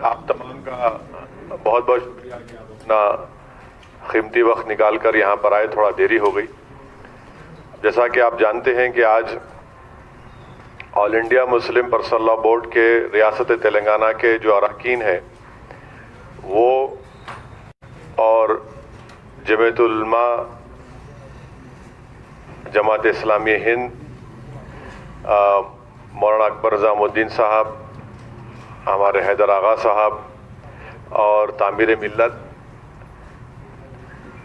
آپ تمام کا بہت بہت شکریہ کہ آپ اپنا قیمتی وقت نکال کر یہاں پر آئے. تھوڑا دیری ہو گئی. جیسا کہ آپ جانتے ہیں کہ آج all India Muslim personal law board کے ریاست تلنگانہ کے جو اراکین ہیں وہ اور جمعیت العلماء جماعت اسلامی ہند مولانا اکبر نظام الدین صاحب, ہمارے حیدر آغا صاحب اور تعمیر ملت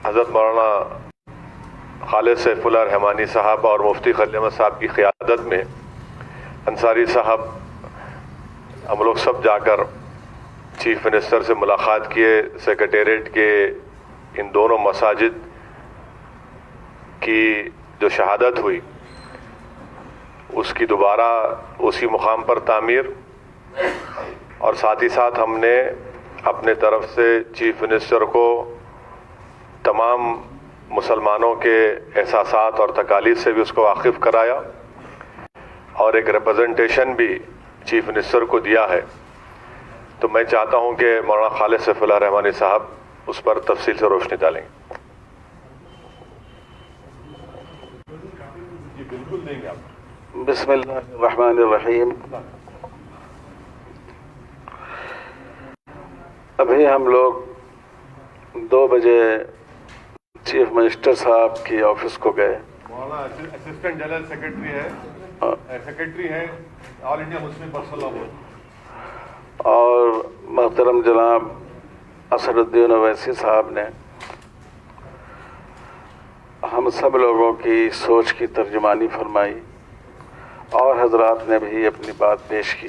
حضرت مولانا خالد سیف اللہ رحمانی صاحب اور مفتی خلیل احمد صاحب کی قیادت میں انصاری صاحب ہم لوگ سب جا کر چیف منسٹر سے ملاقات کیے. سیکریٹریٹ کے ان دونوں مساجد کی جو شہادت ہوئی اس کی دوبارہ اسی مقام پر تعمیر, اور ساتھ ہی ساتھ ہم نے اپنے طرف سے چیف منسٹر کو تمام مسلمانوں کے احساسات اور تکالیف سے بھی اس کو واقف کرایا اور ایک ریپرزنٹیشن بھی چیف منسٹر کو دیا ہے. تو میں چاہتا ہوں کہ مولانا خالد سیف اللہ رحمانی صاحب اس پر تفصیل سے روشنی ڈالیں گے. جی بالکل دیں گے آپ. بسم اللہ الرحمن الرحیم. ابھی ہم لوگ 2 بجے چیف منسٹر صاحب کی آفس کو گئے. مولانا اسسٹنٹ جنرل سیکرٹری ہے all India Muslim personal law board, اور محترم جناب اسد الدین اویسی صاحب نے ہم سب لوگوں کی سوچ کی ترجمانی فرمائی اور حضرات نے بھی اپنی بات پیش کی.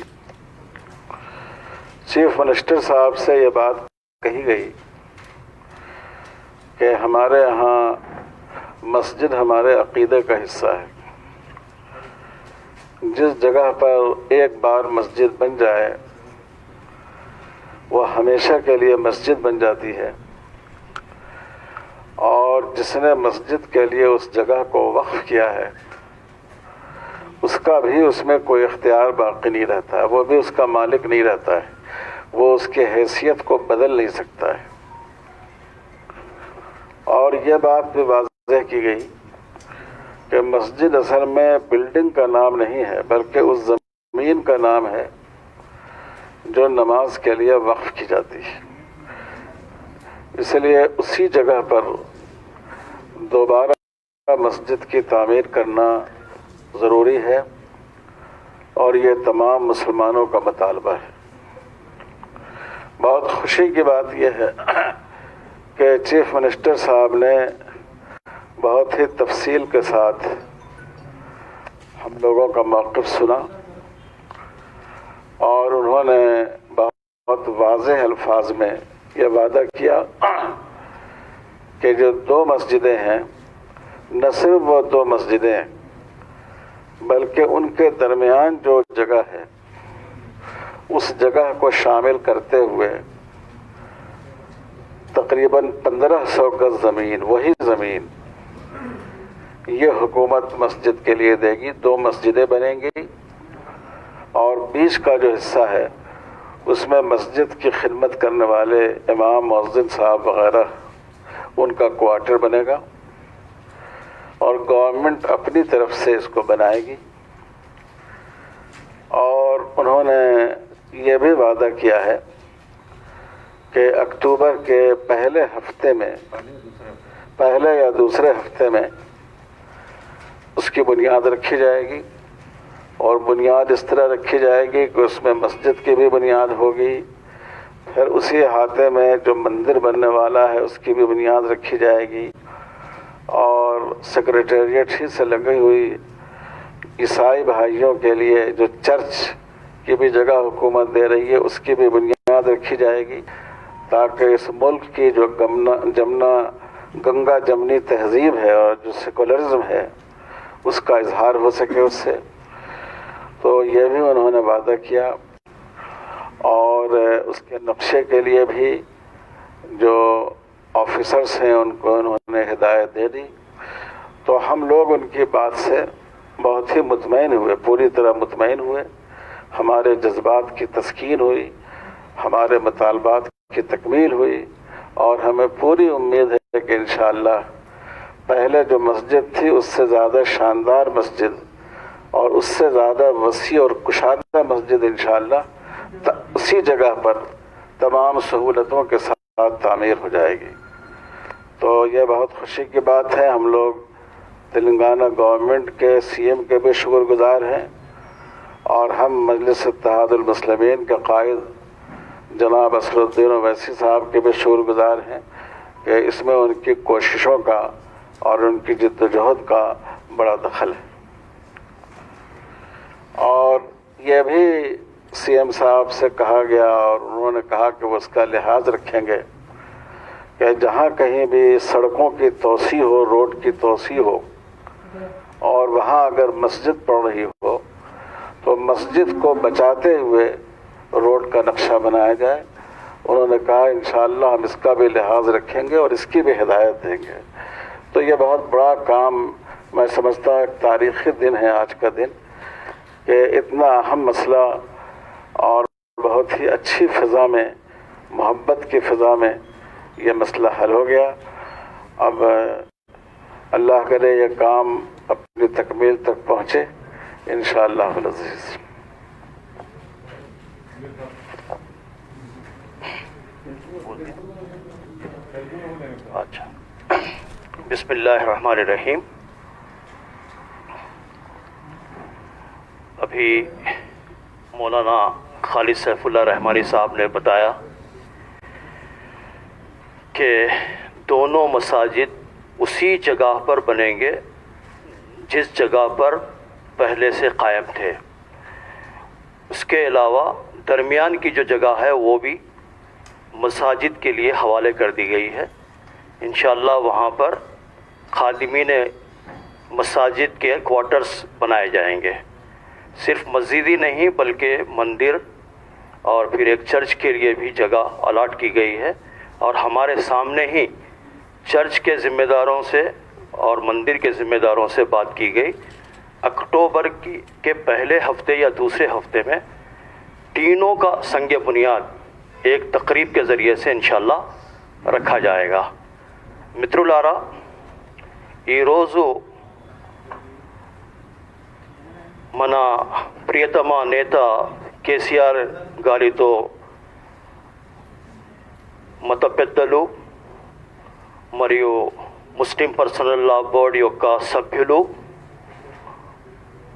چیف منسٹر صاحب سے یہ بات کہی گئی کہ ہمارے یہاں مسجد ہمارے عقیدے کا حصہ ہے. جس جگہ پر ایک بار مسجد بن جائے وہ ہمیشہ کے لیے مسجد بن جاتی ہے, اور جس نے مسجد کے لیے اس جگہ کو وقف کیا ہے اس کا بھی اس میں کوئی اختیار باقی نہیں رہتا ہے, وہ بھی اس کا مالک نہیں رہتا ہے, وہ اس کی حیثیت کو بدل نہیں سکتا ہے. اور یہ بات بھی واضح کی گئی کہ مسجد اصل میں بلڈنگ کا نام نہیں ہے بلکہ اس زمین کا نام ہے جو نماز کے لیے وقف کی جاتی ہے. اس لیے اسی جگہ پر دوبارہ مسجد کی تعمیر کرنا ضروری ہے, اور یہ تمام مسلمانوں کا مطالبہ ہے. بہت خوشی کی بات یہ ہے کہ چیف منسٹر صاحب نے بہت ہی تفصیل کے ساتھ ہم لوگوں کا موقف سنا, اور انہوں نے بہت واضح الفاظ میں یہ وعدہ کیا کہ جو 2 مسجدیں ہیں نہ صرف وہ 2 مسجدیں ہیں بلکہ ان کے درمیان جو جگہ ہے اس جگہ کو شامل کرتے ہوئے تقریباً 1500 گز زمین, وہی زمین یہ حکومت مسجد کے لیے دے گی. 2 مسجدیں بنیں گی اور بیچ کا جو حصہ ہے اس میں مسجد کی خدمت کرنے والے امام مؤذن صاحب وغیرہ ان کا کوارٹر بنے گا, اور گورنمنٹ اپنی طرف سے اس کو بنائے گی. اور انہوں نے یہ بھی وعدہ کیا ہے کہ اکتوبر کے پہلے یا دوسرے ہفتے میں اس کی بنیاد رکھی جائے گی, اور بنیاد اس طرح رکھی جائے گی کہ اس میں مسجد کی بھی بنیاد ہوگی, پھر اسی احاطے میں جو مندر بننے والا ہے اس کی بھی بنیاد رکھی جائے گی, اور سیکریٹریٹ ہی سے لگی ہوئی عیسائی بھائیوں کے لیے جو چرچ کی بھی جگہ حکومت دے رہی ہے اس کی بھی بنیاد رکھی جائے گی, تاکہ اس ملک کی جو گنگا جمنی تہذیب ہے اور جو سیکولرزم ہے اس کا اظہار ہو سکے اس سے. تو یہ بھی انہوں نے وعدہ کیا, اور اس کے نقشے کے لیے بھی جو آفیسرس ہیں ان کو انہوں نے ہدایت دے دی. تو ہم لوگ ان کی بات سے بہت ہی مطمئن ہوئے, پوری طرح مطمئن ہوئے, ہمارے جذبات کی تسکین ہوئی, ہمارے مطالبات کی تکمیل ہوئی، اور ہمیں پوری امید ہے کہ انشاءاللہ پہلے جو مسجد تھی اس سے زیادہ شاندار مسجد اور اس سے زیادہ وسیع اور کشادہ مسجد انشاءاللہ اسی جگہ پر تمام سہولتوں کے ساتھ تعمیر ہو جائے گی۔ تو یہ بہت خوشی کی بات ہے۔ ہم لوگ تلنگانہ گورنمنٹ کے سی ایم کے بھی شکر گزار ہیں، اور ہم مجلس اتحاد المسلمین کے قائد جناب اسدالدین اویسی صاحب کے بھی شکر گزار ہیں کہ اس میں ان کی کوششوں کا اور ان کی جد و جہد کا بڑا دخل ہے۔ اور یہ بھی سی ایم صاحب سے کہا گیا اور انہوں نے کہا کہ وہ اس کا لحاظ رکھیں گے کہ جہاں کہیں بھی سڑکوں کی توسیع ہو، روڈ کی توسیع ہو، اور وہاں اگر مسجد پڑ رہی ہو تو مسجد کو بچاتے ہوئے روڈ کا نقشہ بنایا جائے۔ انہوں نے کہا انشاءاللہ ہم اس کا بھی لحاظ رکھیں گے اور اس کی بھی ہدایت دیں گے۔ تو یہ بہت بڑا کام میں سمجھتا ہوں، ایک تاریخی دن ہے آج کا دن کہ اتنا اہم مسئلہ اور بہت ہی اچھی فضا میں، محبت کی فضا میں یہ مسئلہ حل ہو گیا۔ اب اللہ کرے یہ کام اپنی تکمیل تک پہنچے انشاءاللہ العزیز۔ اچھا، بسم اللہ الرحمن الرحیم۔ ابھی مولانا خالد سیف اللہ رحمانی صاحب نے بتایا کہ دونوں مساجد اسی جگہ پر بنیں گے جس جگہ پر پہلے سے قائم تھے۔ اس کے علاوہ درمیان کی جو جگہ ہے وہ بھی مساجد کے لیے حوالے کر دی گئی ہے۔ انشاءاللہ وہاں پر خادمین مساجد کے کوارٹرز بنائے جائیں گے۔ صرف مسجد ہی نہیں بلکہ مندر اور پھر ایک چرچ کے لیے بھی جگہ الاٹ کی گئی ہے، اور ہمارے سامنے ہی چرچ کے ذمہ داروں سے اور مندر کے ذمہ داروں سے بات کی گئی۔ اکتوبر کے پہلے ہفتے یا دوسرے ہفتے میں تینوں کا سنگ بنیاد ایک تقریب کے ذریعے سے انشاءاللہ رکھا جائے گا۔ మిత్రులారా، ఈరోజు మన ప్రియతమ నేత కేసీఆర్ గారితో మత పెద్దలు మరియు ముస్లిం పర్సనల్ లా బోర్డు యొక్క సభ్యులు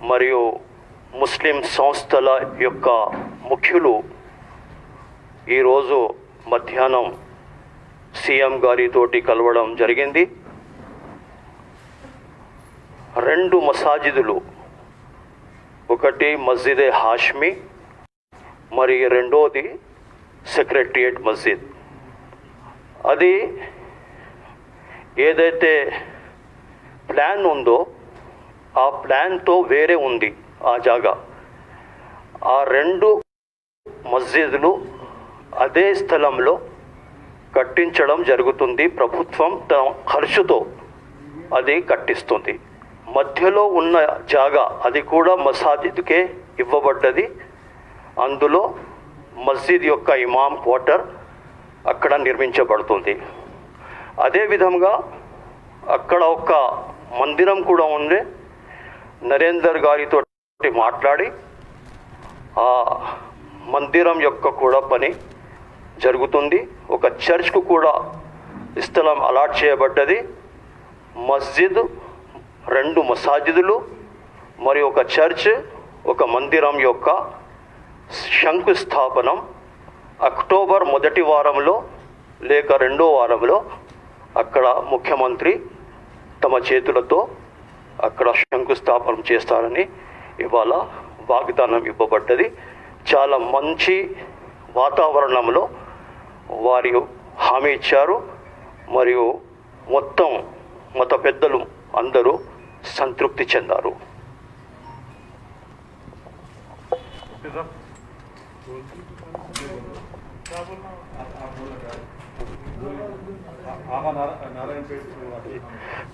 మరియు ముస్లిం సంస్థల యొక్క ముఖ్యులు ఈరోజు మధ్యాహ్నం సీఎం గారితోటి కలవడం జరిగింది। రెండు మసాజిదులు, ఒకటి మస్జిద్ హాష్మి మరి రెండోది సెక్రటరియట్ మస్జిద్। అది ఏదైతే ప్లాన్ ఉందో ఆ ప్లాన్తో వేరే ఉంది ఆ జాగా। ఆ రెండు మస్జిదులు అదే స్థలంలో కట్టించడం జరుగుతుంది। ప్రభుత్వం తన ఖర్చుతో అది కట్టిస్తుంది। మధ్యలో ఉన్న జాగా అది కూడా మసాజిద్కే ఇవ్వబడ్డది। అందులో మస్జిద్ యొక్క ఇమాం క్వార్టర్ అక్కడ నిర్మించబడుతుంది। అదేవిధంగా అక్కడ ఒక మందిరం కూడా ఉంది। నరేందర్ గారితో మాట్లాడి ఆ మందిరం యొక్క కూడా పని జరుగుతుంది। ఒక చర్చ్కు కూడా స్థలం అలాట్ చేయబడ్డది। మస్జిద్, రెండు మసాజిదులు మరియు ఒక చర్చ్, ఒక మందిరం యొక్క శంకుస్థాపనం అక్టోబర్ మొదటి వారంలో లేక రెండో వారంలో అక్కడ ముఖ్యమంత్రి తమ చేతులతో అక్కడ శంకుస్థాపనం చేస్తారని ఇవాళ వాగ్దానం ఇవ్వబడ్డది। చాలా మంచి వాతావరణంలో వారి హామీ ఇచ్చారు మరియు మొత్తం మత పెద్దలు అందరూ సంతృప్తి చెందారు।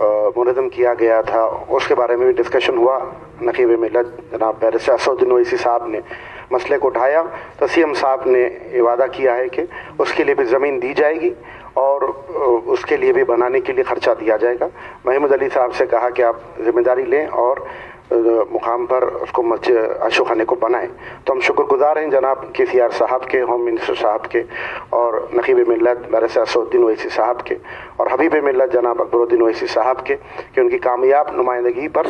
منظم کیا گیا تھا اس کے بارے میں بھی ڈسکشن ہوا. نقیب ملت جناب بیرسٹر اسدالدین اویسی صاحب نے مسئلے کو اٹھایا تو سی ایم صاحب نے یہ وعدہ کیا ہے کہ اس کے لیے بھی زمین دی جائے گی اور اس کے لیے بھی بنانے کے لیے خرچہ دیا جائے گا. محمود علی صاحب سے کہا کہ آپ ذمہ داری لیں اور مقام پر اس کو مسجد عاشق خانے کو بنائیں. تو ہم شکر گزار ہیں جناب کے سی آر صاحب کے, ہوم منسٹر صاحب کے, اور نقیب ملت بیرسٹر اسدالدین اویسی صاحب کے, اور حبیب ملت جناب اکبر الدین اویسی صاحب کے, کہ ان کی کامیاب نمائندگی پر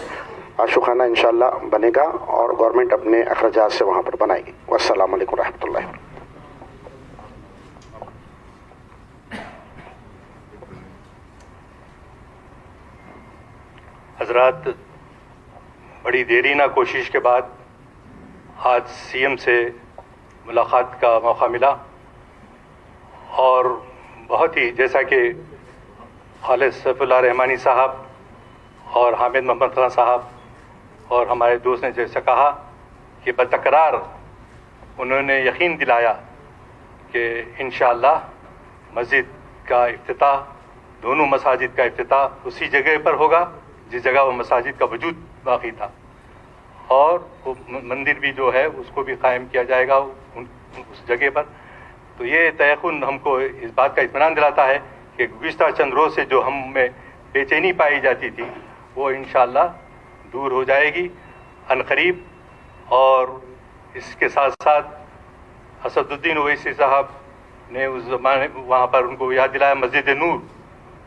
عاشق خانہ انشاءاللہ بنے گا اور گورنمنٹ اپنے اخراجات سے وہاں پر بنائے گی. والسلام علیکم ورحمۃ اللہ. حضرات, بڑی دیرینہ کوشش کے بعد آج سی ایم سے ملاقات کا موقع ملا اور بہت ہی, جیسا کہ خالد سیف اللہ رحمانی صاحب اور حامد محمد خان صاحب اور ہمارے دوست نے جیسا کہا کہ بتکرار انہوں نے یقین دلایا کہ انشاءاللہ مسجد کا افتتاح, دونوں مساجد کا افتتاح اسی جگہ پر ہوگا جس جگہ وہ مساجد کا وجود باقی تھا, اور وہ مندر بھی جو ہے اس کو بھی قائم کیا جائے گا اس جگہ پر. تو یہ تیقن ہم کو اس بات کا اطمینان دلاتا ہے کہ گزشتہ چند روز سے جو ہم میں بے چینی پائی جاتی تھی وہ انشاءاللہ دور ہو جائے گی عنقریب. اور اس کے ساتھ ساتھ اسدالدین اویسی صاحب نے اس زمانے وہاں پر ان کو یاد دلایا مسجد نور,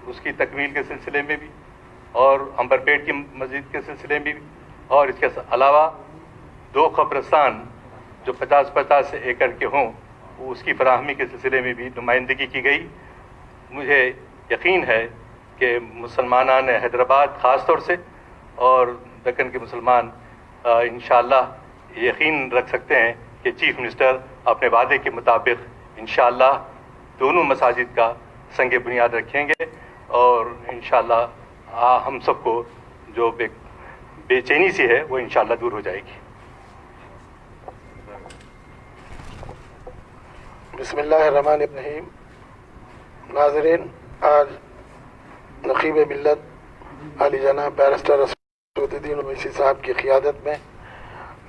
اس کی تکمیل کے سلسلے میں بھی, اور امبر پیٹ کی مسجد کے سلسلے میں بھی, اور اس کے علاوہ 2 قبرستان جو 50-50 ایکڑ کے ہوں اس کی فراہمی کے سلسلے میں بھی نمائندگی کی گئی. مجھے یقین ہے کہ مسلمانان حیدرآباد خاص طور سے اور دکن کے مسلمان انشاءاللہ یقین رکھ سکتے ہیں کہ چیف منسٹر اپنے وعدے کے مطابق انشاءاللہ دونوں مساجد کا سنگ بنیاد رکھیں گے, اور انشاءاللہ ہم سب کو جو بے چینی سی ہے وہ انشاءاللہ دور ہو جائے گی. بسم اللہ الرحمن الرحیم. ناظرین, آج نقیب ملت علی جناب بیرسٹر اسدالدین اویسی صاحب کی قیادت میں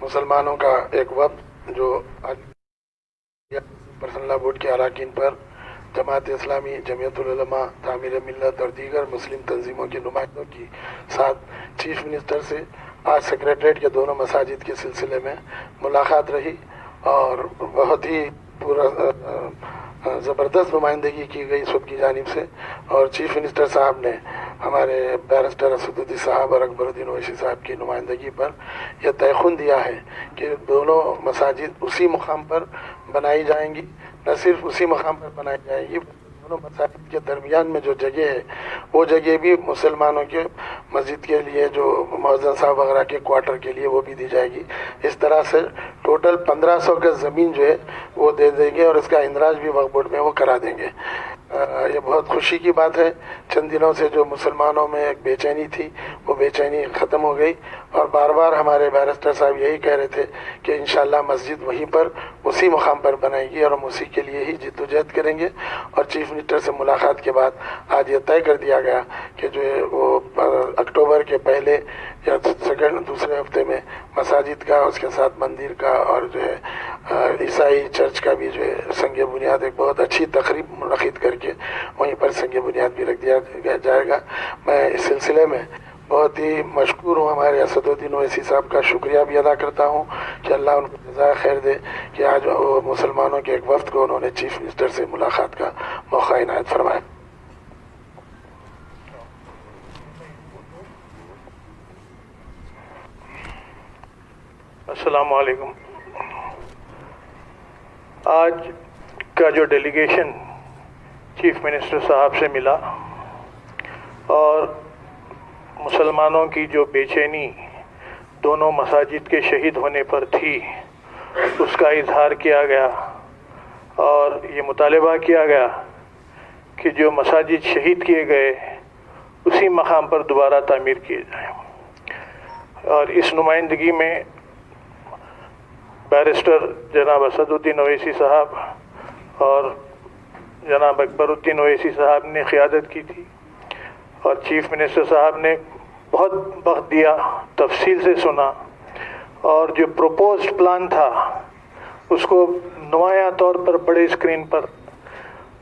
مسلمانوں کا ایک وفد جو پرسنل لا بورڈ کے اراکین پر جماعت اسلامی, جمعیت العلماء, تعمیر ملت اور دیگر مسلم تنظیموں کے نمائندوں کی ساتھ چیف منسٹر سے آج سیکریٹریٹ کے دونوں مساجد کے سلسلے میں ملاقات رہی اور بہت ہی زبردست نمائندگی کی گئی سب کی جانب سے. اور چیف منسٹر صاحب نے ہمارے بیرسٹر اسدالدین صاحب اور اکبر الدین اویسی صاحب کی نمائندگی پر یہ تیقن دیا ہے کہ دونوں مساجد اسی مقام پر بنائی جائیں گی. نہ صرف اسی مقام پر بنائی جائے گی, دونوں مساجد کے درمیان میں جو جگہ ہے وہ جگہ بھی مسلمانوں کے مسجد کے لیے جو مؤذن صاحب وغیرہ کے کوارٹر کے لیے وہ بھی دی جائے گی. اس طرح سے ٹوٹل 1500 گز زمین جو ہے وہ دے دیں گے اور اس کا اندراج بھی وقف بورڈ میں وہ کرا دیں گے. یہ بہت خوشی کی بات ہے. چند دنوں سے جو مسلمانوں میں ایک بے چینی تھی وہ بے چینی ختم ہو گئی, اور بار بار ہمارے بیرسٹر صاحب یہی کہہ رہے تھے کہ انشاءاللہ مسجد وہیں پر اسی مقام پر بنائے گی اور ہم اسی کے لیے ہی جد و جہد کریں گے. اور چیف منسٹر سے ملاقات کے بعد آج یہ طے کر دیا گیا کہ جو ہے وہ اکتوبر کے پہلے یا دوسرے ہفتے میں مساجد کا, اس کے ساتھ مندر کا اور جو ہے عیسائی چرچ کا بھی جو ہے سنگ بنیاد ایک بہت اچھی تقریب منعقد کر کے وہیں پر سنگ بنیاد بھی رکھ دیا جائے گا. میں اس سلسلے میں بہت ہی مشکور ہوں ہمارے اسدالدین اویسی صاحب کا شکریہ بھی ادا کرتا ہوں کہ اللہ ان کو جزائے خیر دے کہ آج وہ مسلمانوں کے ایک وفد کو انہوں نے چیف منسٹر سے ملاقات کا موقع عنایت فرمایا. السلام علیکم. آج کا جو ڈیلیگیشن چیف منسٹر صاحب سے ملا اور مسلمانوں کی جو بے چینی دونوں مساجد کے شہید ہونے پر تھی اس کا اظہار کیا گیا اور یہ مطالبہ کیا گیا کہ جو مساجد شہید کیے گئے اسی مقام پر دوبارہ تعمیر کیے جائیں. اور اس نمائندگی میں بیرسٹر جناب اسدالدین اویسی صاحب اور جناب اکبر الدین اویسی صاحب نے قیادت کی تھی, اور چیف منسٹر صاحب نے بہت وقت دیا، تفصیل سے سنا، اور جو پروپوزڈ پلان تھا اس کو نمایاں طور پر بڑے اسکرین پر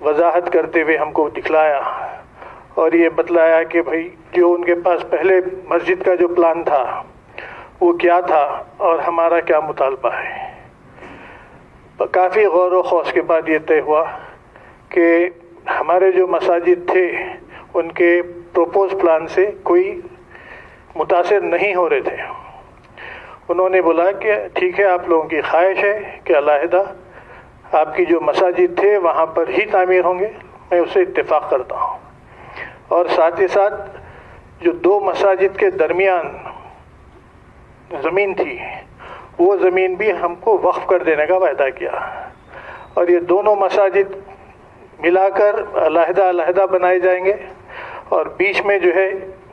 وضاحت کرتے ہوئے ہم کو دکھلایا، اور یہ بتلایا کہ بھئی جو ان کے پاس پہلے مسجد کا جو پلان تھا وہ کیا تھا اور ہمارا کیا مطالبہ ہے۔ کافی غور و خوض کے بعد یہ طے ہوا کہ ہمارے جو مساجد تھے ان کے پروپوز پلان سے کوئی متاثر نہیں ہو رہے تھے۔ انہوں نے بولا کہ ٹھیک ہے، آپ لوگوں کی خواہش ہے کہ علیحدہ آپ کی جو مساجد تھے وہاں پر ہی تعمیر ہوں گے، میں اسے اتفاق کرتا ہوں، اور ساتھ ہی ساتھ جو دو مساجد کے درمیان زمین تھی وہ زمین بھی ہم کو وقف کر دینے کا وعدہ کیا، اور یہ دونوں مساجد ملا کر علیحدہ علیحدہ بنائے جائیں گے، اور بیچ میں جو ہے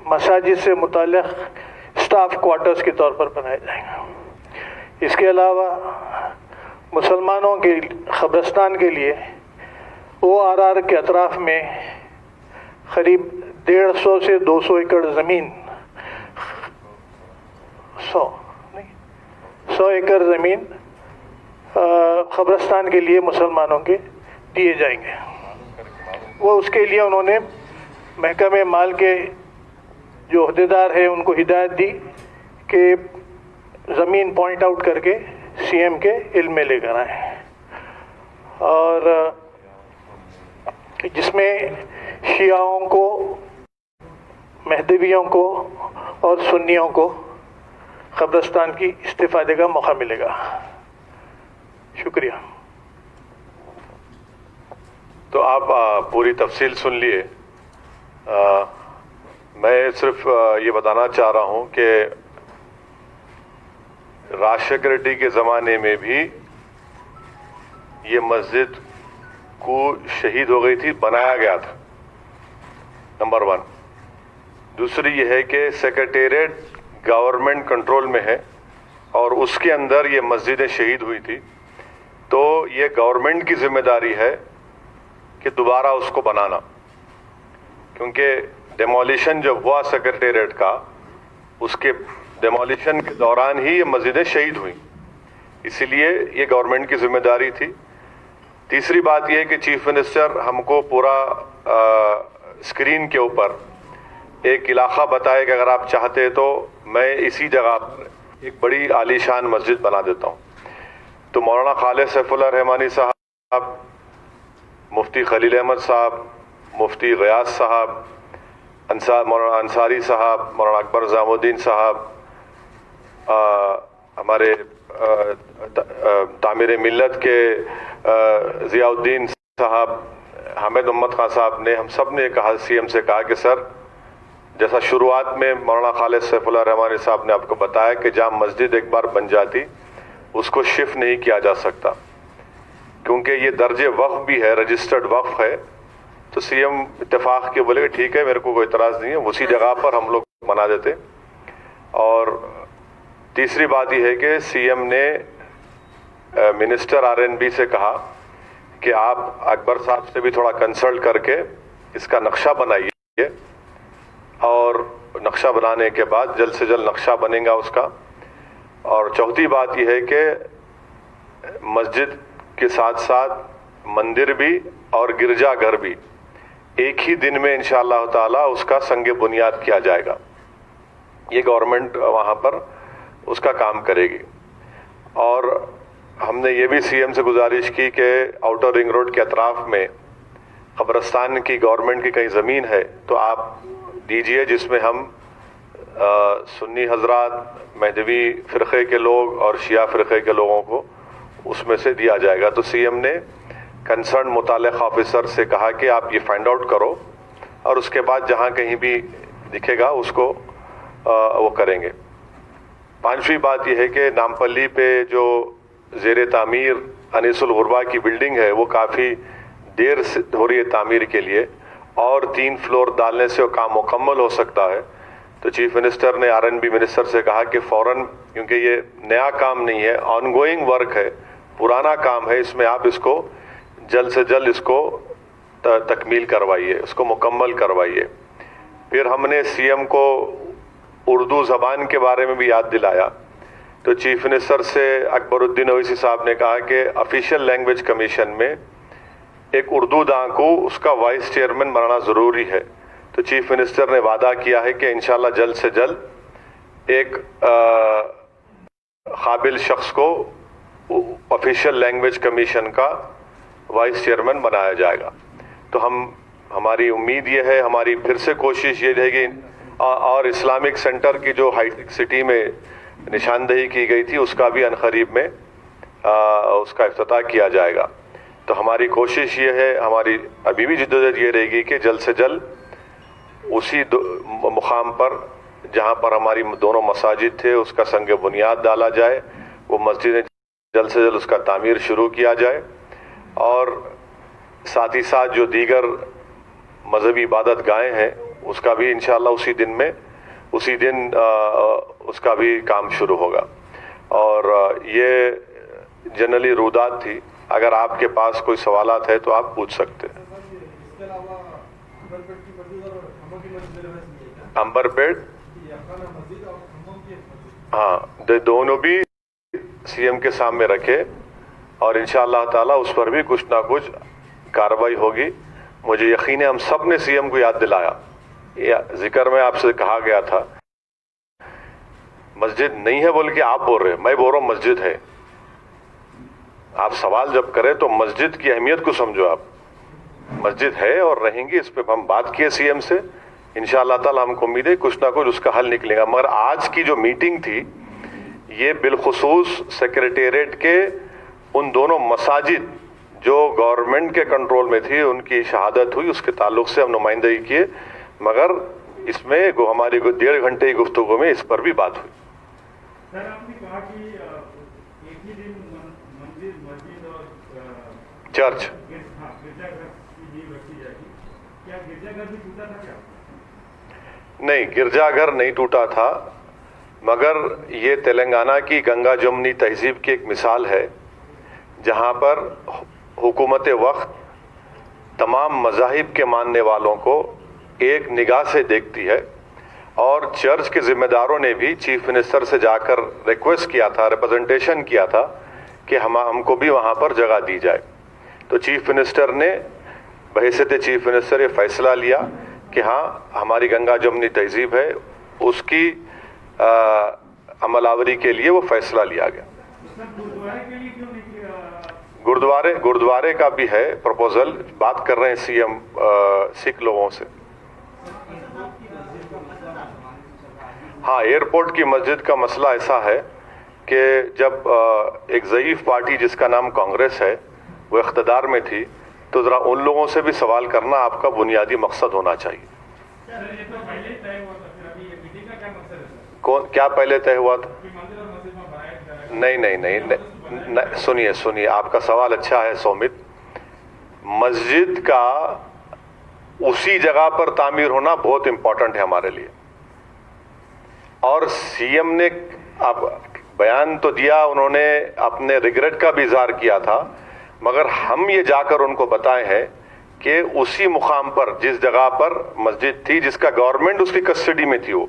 مساجد سے متعلق اسٹاف کوارٹرز کے طور پر بنائے جائیں گے۔ اس کے علاوہ مسلمانوں کے قبرستان کے لیے ORR کے اطراف میں قریب 150 سے 200 ایکڑ زمین 100 ایکڑ زمین قبرستان کے لیے مسلمانوں کے دیے جائیں گے۔ وہ اس کے لیے انہوں نے محکمہ مال کے جو عہدیدار ہیں ان کو ہدایت دی کہ زمین پوائنٹ آؤٹ کر کے CM کے علم میں لے کر آئیں، اور جس میں شیعوں کو، مہدویوں کو اور سنیوں کو قبرستان کی استفادے کا موقع ملے گا۔ شکریہ۔ تو آپ پوری تفصیل سن لیے، میں صرف یہ بتانا چاہ رہا ہوں کہ راشٹر ریڈی کے زمانے میں بھی یہ مسجد کو شہید ہو گئی تھی، بنایا گیا تھا، نمبر 1۔ دوسری یہ ہے کہ سیکریٹریٹ گورنمنٹ کنٹرول میں ہے اور اس کے اندر یہ مسجدیں شہید ہوئی تھی، تو یہ گورنمنٹ کی ذمہ داری ہے کہ دوبارہ اس کو بنانا، کیونکہ ڈیمولیشن جب ہوا سیکریٹریٹ کا، اس کے ڈیمولیشن کے دوران ہی یہ مسجدیں شہید ہوئیں، اسی لیے یہ گورنمنٹ کی ذمہ داری تھی۔ تیسری بات یہ ہے کہ چیف منسٹر ہم کو پورا اسکرین کے اوپر ایک علاقہ بتائے کہ اگر آپ چاہتے تو میں اسی جگہ پر ایک بڑی عالی شان مسجد بنا دیتا ہوں۔ تو مولانا خالد سیف اللہ رحمانی صاحب، مفتی خلیل احمد صاحب، مفتی غیاث صاحب، مولانا انصاری صاحب، مولانا اکبر نظام الدین صاحب، ہمارے تعمیر ملت کے ضیاء الدین صاحب، حامد محمد خان صاحب نے، ہم سب نے کہا، CM سے کہا کہ سر، جیسا شروعات میں مولانا خالد سیف اللہ رحمانی صاحب نے آپ کو بتایا کہ جہاں مسجد ایک بار بن جاتی اس کو شفٹ نہیں کیا جا سکتا، کیونکہ یہ درجے وقف بھی ہے، رجسٹرڈ وقف ہے۔ تو CM اتفاق کے بولے کہ ٹھیک ہے، میرے کو کوئی اعتراض نہیں ہے، اسی جگہ پر ہم لوگ بنا دیتے۔ اور تیسری بات یہ ہے کہ CM نے منسٹر RNB سے کہا کہ آپ اکبر صاحب سے بھی تھوڑا کنسلٹ کر کے اس کا نقشہ بنائیے، اور نقشہ بنانے کے بعد جلد سے جلد نقشہ بنے گا اس کا۔ اور چوتھی بات یہ ہے کہ مسجد کے ساتھ ساتھ مندر بھی اور گرجا گھر بھی ایک ہی دن میں انشاءاللہ تعالی اس کا سنگ بنیاد کیا جائے گا، یہ گورنمنٹ وہاں پر اس کا کام کرے گی۔ اور ہم نے یہ بھی CM سے گزارش کی کہ آؤٹر رنگ روڈ کے اطراف میں قبرستان کی گورنمنٹ کی کہیں زمین ہے تو آپ دیجئے، جس میں ہم سنی حضرات، مہدوی فرقے کے لوگ اور شیعہ فرقے کے لوگوں کو اس میں سے دیا جائے گا۔ تو CM نے کنسرن متعلق آفیسر سے کہا کہ آپ یہ فائنڈ آؤٹ کرو، اور اس کے بعد جہاں کہیں بھی دکھے گا اس کو وہ کریں گے۔ پانچویں بات یہ ہے کہ نامپلی پہ جو زیر تعمیر انیس الغربا کی بلڈنگ ہے وہ کافی دیر سے ہو رہی ہے تعمیر کے لیے، اور 3 فلور ڈالنے سے وہ کام مکمل ہو سکتا ہے۔ تو چیف منسٹر نے RNB منسٹر سے کہا کہ فوراً، کیونکہ یہ نیا کام نہیں ہے، آن گوئنگ ورک ہے، پرانا کام ہے، اس میں آپ اس کو جلد سے جلد اس کو تکمیل کروائیے، اس کو مکمل کروائیے۔ پھر ہم نے سی ایم کو اردو زبان کے بارے میں بھی یاد دلایا. تو چیف منسٹر سے اکبر الدین اویسی صاحب نے کہا کہ آفیشیل لینگویج کمیشن میں ایک اردو داں کو اس کا وائس چیئرمین بنانا ضروری ہے. تو چیف منسٹر نے وعدہ کیا ہے کہ انشاءاللہ جلد سے جلد ایک قابل شخص کو آفیشیل لینگویج کمیشن کا وائس چیئرمین بنایا جائے گا. تو ہماری امید یہ ہے, ہماری پھر سے کوشش یہ رہے گی, اور اسلامک سینٹر کی جو ہائی ٹیک سٹی میں نشاندہی کی گئی تھی اس کا بھی عنقریب میں اس کا افتتاح کیا جائے گا. تو ہماری کوشش یہ ہے, ہماری ابھی بھی جدوجہد یہ رہے گی کہ جلد سے جلد اسی مقام پر جہاں پر ہماری دونوں مساجد تھے اس کا سنگ بنیاد ڈالا جائے, وہ مسجدیں جلد سے جلد اس کا تعمیر شروع کیا جائے, اور ساتھ ہی ساتھ جو دیگر مذہبی عبادت گاہیں ہیں اس کا بھی انشاءاللہ اسی دن اس کا بھی کام شروع ہوگا. اور یہ جنرلی رودات تھی, اگر آپ کے پاس کوئی سوالات ہے تو آپ پوچھ سکتے ہیں. امبر پیٹ, ہاں, دونوں بھی سی ایم کے سامنے رکھے, اور انشاءاللہ تعالی اس پر بھی کچھ نہ کچھ کارروائی ہوگی. مجھے یقین ہے ہم سب نے سی ایم کو یاد دلایا. ذکر میں آپ سے کہا گیا تھا مسجد نہیں ہے بول کے آپ بول رہے, میں بول رہا ہوں مسجد ہے. آپ سوال جب کریں تو مسجد کی اہمیت کو سمجھو. آپ مسجد ہے اور رہیں گی, اس پہ ہم بات کیے سی ایم سے, انشاءاللہ تعالی ہم کو امید ہے کچھ نہ کچھ اس کا حل نکلے گا. مگر آج کی جو میٹنگ تھی یہ بالخصوص سیکریٹریٹ کے ان دونوں مساجد جو گورنمنٹ کے کنٹرول میں تھی ان کی شہادت ہوئی, اس کے تعلق سے ہم نمائندگی کیے, مگر اس میں ہماری 1.5 گھنٹے کی گفتگو میں اس پر بھی بات ہوئی. سر, آپ نے کہا کہ ایک ہی دن مسجد اور چرچ گرجا گھر کی نیو رکھی جائے گی. کیا گرجا گھر بھی ٹوٹا تھا کیا؟ نہیں, گرجا گھر نہیں ٹوٹا تھا, مگر یہ تلنگانہ کی گنگا جمنی تہذیب کی ایک مثال ہے جہاں پر حکومت وقت تمام مذاہب کے ماننے والوں کو ایک نگاہ سے دیکھتی ہے, اور چرچ کے ذمہ داروں نے بھی چیف منسٹر سے جا کر ریکویسٹ کیا تھا, ریپرزنٹیشن کیا تھا کہ ہم کو بھی وہاں پر جگہ دی جائے. تو چیف منسٹر نے بحیثیت چیف منسٹر یہ فیصلہ لیا کہ ہاں ہماری گنگا جمنی تہذیب ہے, اس کی عمل آوری کے لیے وہ فیصلہ لیا گیا. گردوارے کا بھی ہے پروپوزل, بات کر رہے ہیں سی ایم سکھ لوگوں سے. ہاں, ایئرپورٹ کی مسجد کا مسئلہ ایسا ہے کہ جب ایک ضعیف پارٹی جس کا نام کانگریس ہے وہ اقتدار میں تھی, تو ذرا ان لوگوں سے بھی سوال کرنا آپ کا بنیادی مقصد ہونا چاہیے. کیا پہلے طے ہوا تھا؟ نہیں, سنیے, آپ کا سوال اچھا ہے سومت. مسجد کا اسی جگہ پر تعمیر ہونا بہت امپورٹنٹ ہے ہمارے لیے, اور سی ایم نے اب بیان تو دیا, انہوں نے اپنے ریگریٹ کا بھی اظہار کیا تھا, مگر ہم یہ جا کر ان کو بتائے ہیں کہ اسی مقام پر جس جگہ پر مسجد تھی جس کا گورنمنٹ اس کی کسٹڈی میں تھی وہ,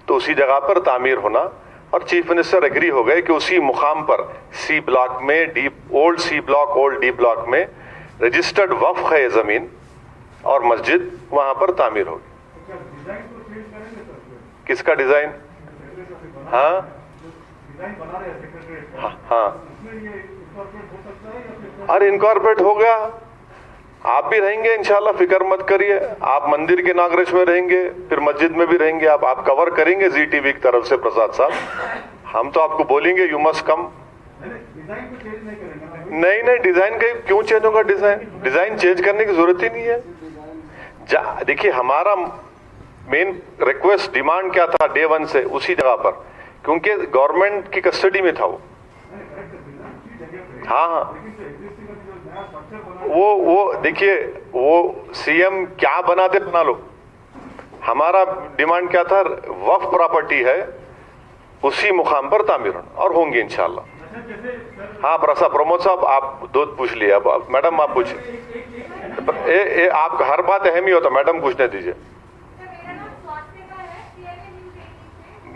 تو اسی جگہ پر تعمیر ہونا, اور چیف منسٹر ایگری ہو گئے کہ اسی مقام پر سی بلاک میں اولڈ سی بلاک, اولڈ ڈی بلاک میں رجسٹرڈ وقف ہے یہ زمین, اور مسجد وہاں پر تعمیر ہوگی. کس کا ڈیزائن؟ ہاں, ارے انکارپوریٹ ہو گیا, آپ بھی رہیں گے انشاءاللہ, فکر مت کریے. آپ مندر کے اناگریشن میں رہیں گے, پھر مسجد میں بھی رہیں گے, آپ کور کریں گے زی ٹی وی کی طرف سے. پرساد صاحب, ہم تو آپ کو بولیں گے یو مسٹ کم. نہیں, ڈیزائن کا کیوں چینج ہوگا؟ ڈیزائن چینج کرنے کی ضرورت ہی نہیں ہے. دیکھیے, ہمارا مین ریکویسٹ ڈیمانڈ کیا تھا ڈے 1 سے, اسی جگہ پر, کیونکہ گورنمنٹ کی کسٹڈی میں تھا وہ. ہاں, وہ دیکھیے, وہ سی ایم کیا بناتے بنا لو. ہمارا ڈیمانڈ کیا تھا, وقف پراپرٹی ہے, اسی مقام پر تعمیر ہونا, اور ہوں گی انشاءاللہ. ہاں پرمود صاحب, آپ دو پوچھ لیے. اب میڈم آپ پوچھیں, آپ کا ہر بات اہم ہی ہوتا, میڈم پوچھنے دیجیے.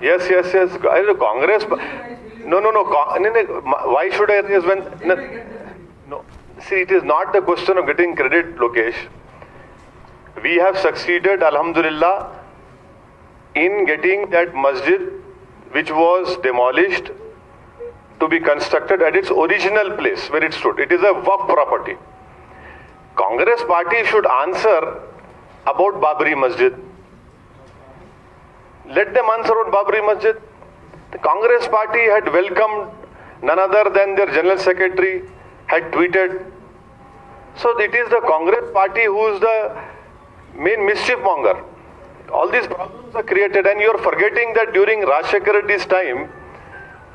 yes, Congress, no, why should I raise when, no, see, it is not the question of getting credit, Lokesh. We have succeeded, alhamdulillah, in getting that masjid which was demolished to be constructed at its original place where it stood. It is a waqf property. Congress party should answer about Babri Masjid. Let them answer about Babri Masjid. The Congress party had welcomed, none other than their general secretary had tweeted. So it is the Congress party who is the main mischief monger. All these problems are created, and you are forgetting that during Rajshekhar Reddy's time,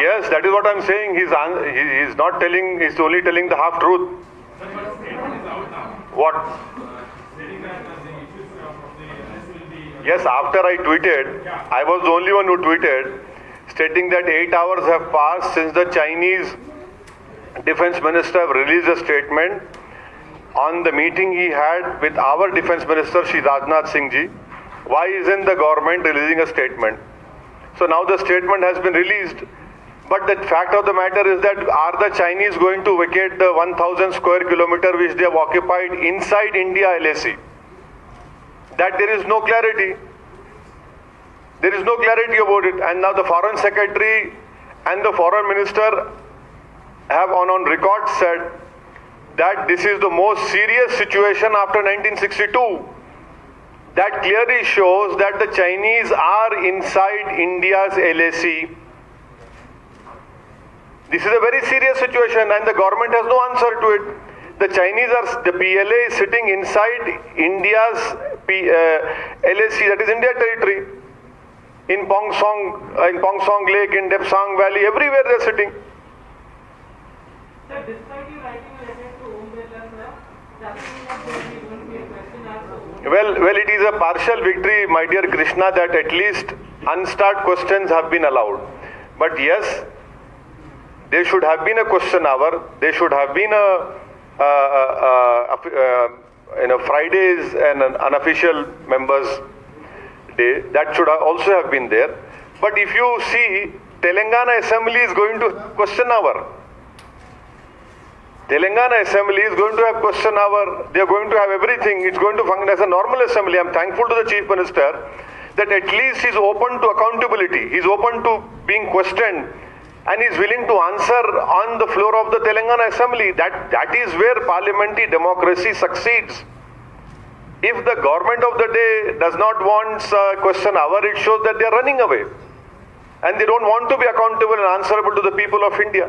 yes, that is what I'm saying. He's not telling, he's only telling the half truth. What? Yes, after I tweeted, I was the only one who tweeted, stating that 8 hours have passed since the Chinese defense minister released a statement on the meeting he had with our defense minister, Shri Rajnath Singh ji. Why isn't the government releasing a statement? So now the statement has been released But the fact of the matter is that are the Chinese going to vacate the 1,000 square kilometer which they have occupied inside India LAC? That there is no clarity. There is no clarity about it. And now the Foreign Secretary and the Foreign Minister have on record said that this is the most serious situation after 1962. That clearly shows that the Chinese are inside India's LAC. This is a very serious situation and the government has no answer to it. The PLA is sitting inside India's LAC, that is India territory. In Pongsong Lake, in Depsang Valley, everywhere they are sitting. Sir, despite you writing a letter to Om Birla, sir, does it mean that there will be a question asked to Om? Well, it is a partial victory, my dear Krishna, that at least unstart questions have been allowed. But yes, there should have been a question hour. There should have been Fridays and an unofficial members day. That should also have been there. But if you see, Telangana Assembly is going to have question hour. Telangana Assembly is going to have question hour. They are going to have everything. It's going to function as a normal assembly. I'm thankful to the Chief Minister that at least he's open to accountability. He's open to being questioned. And is willing to answer on the floor of the Telangana Assembly. That is where parliamentary democracy succeeds. If the government of the day does not want a question hour, it shows that they are running away. And they don't want to be accountable and answerable to the people of India.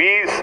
20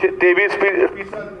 23%.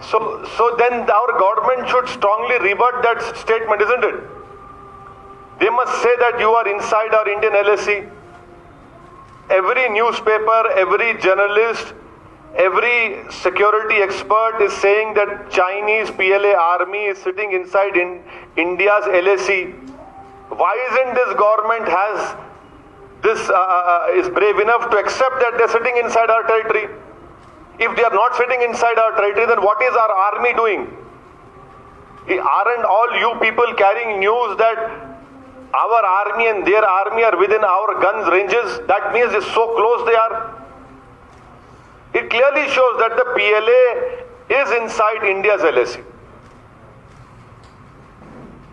so then our government should strongly rebut that statement, isn't it? must say that you are inside our Indian LAC. Every newspaper, every journalist, every security expert is saying that Chinese PLA army is sitting inside India's LAC. Why isn't this government is brave enough to accept that they're sitting inside our territory? If they are not sitting inside our territory, then what is our army doing? Aren't all you people carrying news that our army and their army are within our guns ranges? That means it's so close they are. It clearly shows that the PLA is inside India's LAC.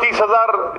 30,000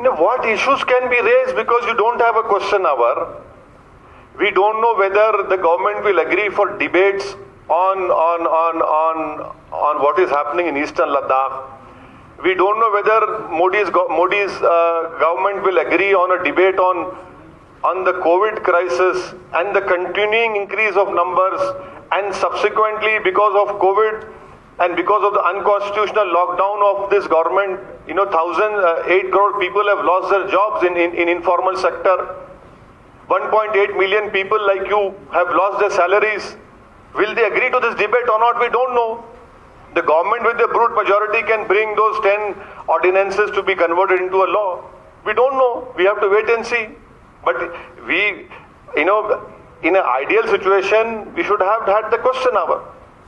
Now, what issues can be raised? Because you don't have a question hour. We don't know whether the government will agree for debates on what is happening in Eastern Ladakh. We don't know whether Modi's government will agree on a debate on on the COVID crisis and the continuing increase of numbers, and subsequently because of COVID and because of the unconstitutional lockdown of this government, 8 crore people have lost their jobs in informal sector. 1.8 million people like you have lost their salaries. Will they agree to this debate or not? We don't know. The government with the brute majority can bring those 10 ordinances to be converted into a law. We don't know. We have to wait and see. But we, in an ideal situation, we should have had the question hour.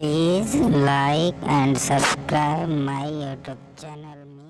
Please like and subscribe my YouTube channel.